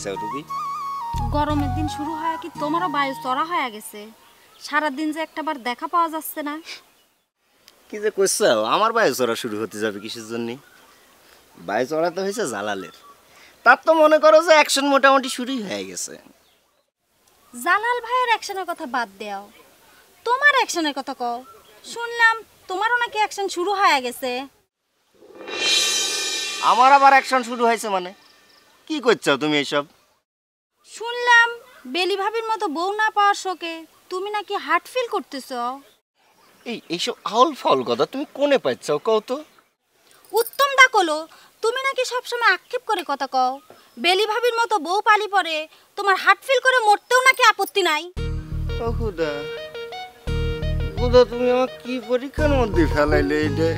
চাও রুবি? গরমের দিন শুরু হয় কি তোমারও বায়ু চড়া হয়ে গেছে? সারাদিন যে একটাবার দেখা পাওয়া যাচ্ছে না। কি যে কইছাও, আমার বায়ু চড়া শুরু হতে যাবে কিসের জন্য? বায়ু চড়া তো হয়েছে জালালের, তার তো মনে করো যে অ্যাকশন মোটামুটি শুরুই হয়ে গেছে। জালাল ভাইয়ের অ্যাকশনের কথা বাদ দাও, তোমার অ্যাকশনের কথা কও। শুনলাম তোমারও নাকি অ্যাকশন শুরু হয়ে গেছে। আমার আবার অ্যাকশন শুরু হয়েছে মানে? কি করছো তুমি এসব? শুনলাম বেলি ভাবির মতো বউ না পাওয়ার শোকে তুমি নাকি হার্ট ফিল করতেছ। এইসব আউল ফল কথা তুমি কোনে পাচ্ছ কও তো? উত্তম দা কলো তুমি নাকি সবসময় আক্ষেপ করে কথা কও। বেলি ভাবির মতো বউ পালি পরে তোমার হার্ট ফিল করে মরতেও নাকি আপত্তি নাই। ও খুদা, খুদা তুমি আমার কি পরীক্ষার মধ্যে ফেলাইলে? এইটা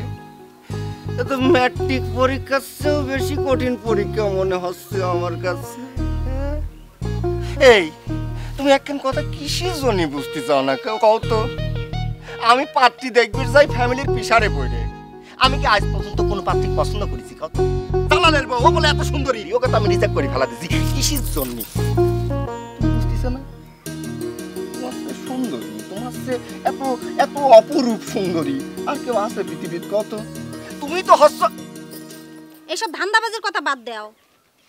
তো ম্যাট্রিক পরীক্ষার চেয়েও বেশি কঠিন পরীক্ষা মনে হচ্ছে আমার কাছে। হ্যাঁ? এই তুমি একখান কথা কিসের জন্য বুঝতে চাও না কেউ কও তো? আমি পাত্রী দেখবে যাই ফ্যামিলির পিছারে পড়ে। আমি কি আজ পর্যন্ত কোনো পাত্রী পছন্দ করেছি কত? জালালের বউ ও বলে এত সুন্দরী, ওকে তো আমি রিজেক্ট করে ফেলা দিছি। কিসের জন্য বুঝতেছ না? তোমার সে সুন্দরী, তোমার সে এত এত অপরূপ সুন্দরী আর কেউ আছে পৃথিবীর কত? তুমি তো হচ্ছ। এসব ধান্দাবাজির কথা বাদ দাও,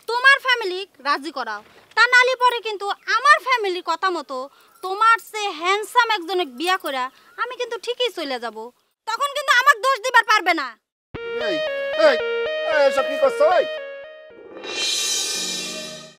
তোমার ফ্যামিলি রাজি করাও। তা নালি পরে কিন্তু আমার ফ্যামিলির কথা মতো তোমার সে হ্যান্ডসাম একজনের বিয়া করা আমি কিন্তু ঠিকই চলে যাব। তখন কিন্তু আমাকে দোষ দিবার পারবে না। এই এই এসব কি করছো?